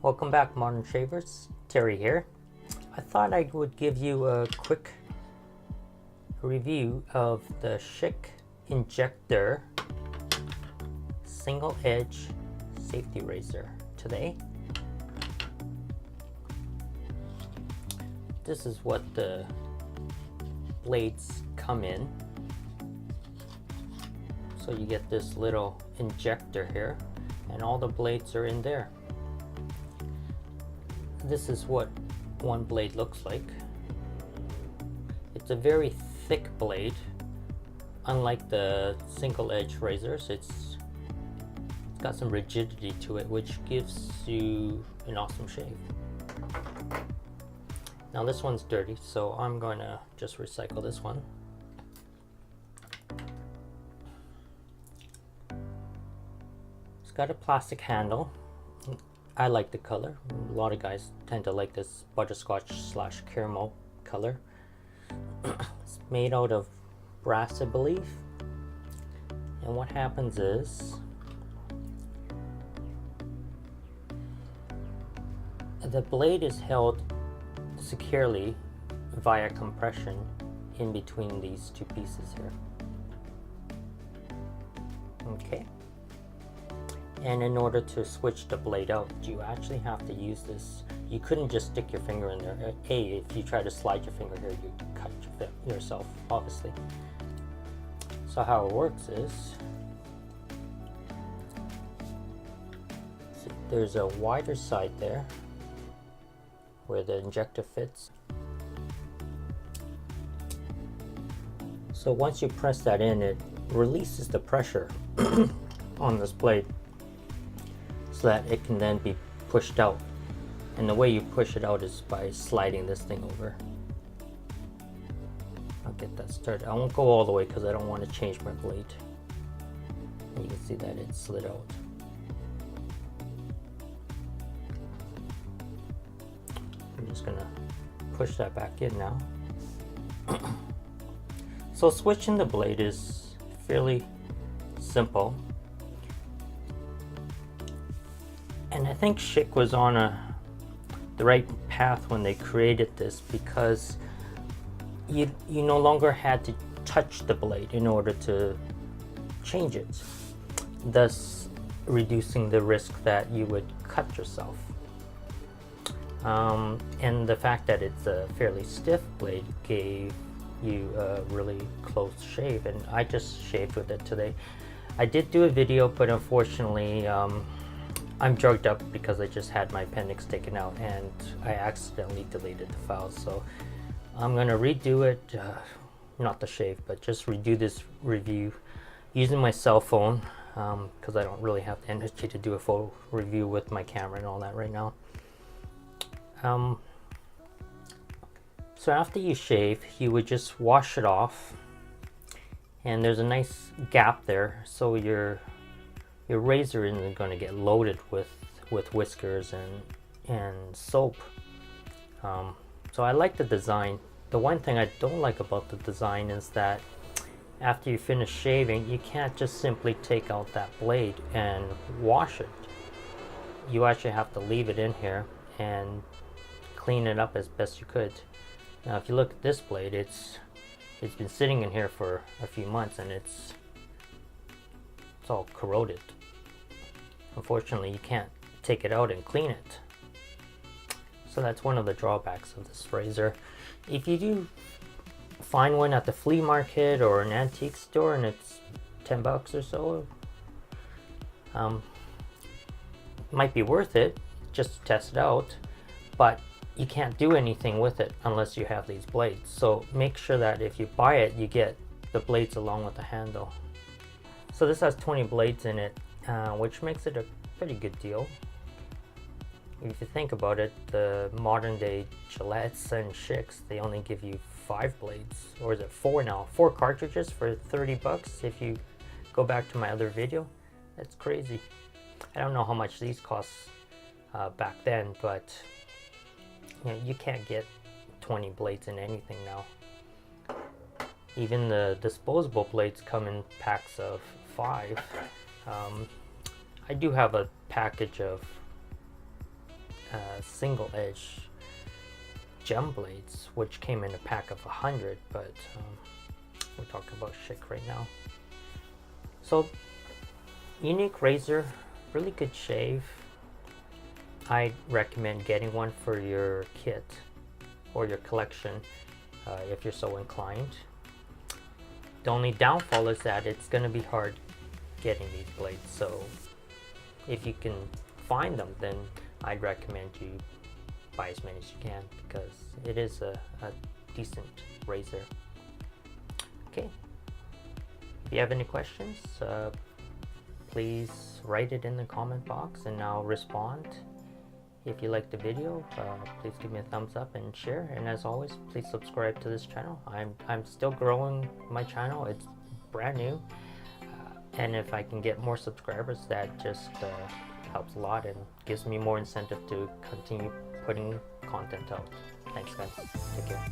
Welcome back, Modern Shavers. Terry here. I thought I would give you a quick review of the Schick Injector single edge safety razor today. This is what the blades come in. So you get this little injector here and all the blades are in there. This is what one blade looks like. It's a very thick blade. Unlike the single edge razors, it's got some rigidity to it, which gives you an awesome shave. Now this one's dirty, so I'm going to just recycle this one. It's got a plastic handle. I like the color. A lot of guys tend to like this butterscotch / caramel color. It's made out of brass, I believe. And what happens is the blade is held securely via compression in between these two pieces here. Okay. And in order to switch the blade out, you actually have to use this. You couldn't just stick your finger in there. If you try to slide your finger here, you cut yourself, obviously. So how it works is, see, there's a wider side there where the injector fits. So once you press that in, it releases the pressure on this blade, so that it can then be pushed out. And the way you push it out is by sliding this thing over. I'll get that started. I won't go all the way because I don't want to change my blade. And you can see that it slid out. I'm just gonna push that back in now. So switching the blade is fairly simple. And I think Schick was on the right path when they created this, because you no longer had to touch the blade in order to change it, thus reducing the risk that you would cut yourself. And the fact that it's a fairly stiff blade gave you a really close shave, and I just shaved with it today. I did do a video, but unfortunately I'm drugged up because I just had my appendix taken out and I accidentally deleted the files. So I'm gonna redo it, not the shave, but just redo this review using my cell phone, because I don't really have the energy to do a full review with my camera and all that right now. So after you shave, you would just wash it off, and there's a nice gap there, so your razor isn't going to get loaded with whiskers and soap. So I like the design. The one thing I don't like about the design is that after you finish shaving, you can't just simply take out that blade and wash it. You actually have to leave it in here and clean it up as best you could. Now if you look at this blade, it's been sitting in here for a few months and it's all corroded. Unfortunately, you can't take it out and clean it. So that's one of the drawbacks of this razor. If you do find one at the flea market or an antique store and it's 10 bucks or so, might be worth it just to test it out, but you can't do anything with it unless you have these blades. So make sure that if you buy it, you get the blades along with the handle. So this has 20 blades in it, which makes it a pretty good deal. If you think about it, the modern day Gillettes and Schicks, they only give you 5 blades, or is it 4 now? 4 cartridges for 30 bucks. If you go back to my other video, that's crazy. I don't know how much these cost back then, but you know, you can't get 20 blades in anything now. Even the disposable blades come in packs of 5. I do have a package of single edge gem blades, which came in a pack of 100, but we're talking about Schick right now. So unique razor, really good shave. I recommend getting one for your kit or your collection if you're so inclined. The only downfall is that it's going to be hard getting these blades, so if you can find them, then I'd recommend you buy as many as you can, because it is a decent razor. Okay, if you have any questions, please write it in the comment box and I'll respond. If you like the video, please give me a thumbs up and share, and as always, please subscribe to this channel. I'm still growing my channel, it's brand new, and if I can get more subscribers, that just helps a lot and gives me more incentive to continue putting content out. Thanks guys, take care.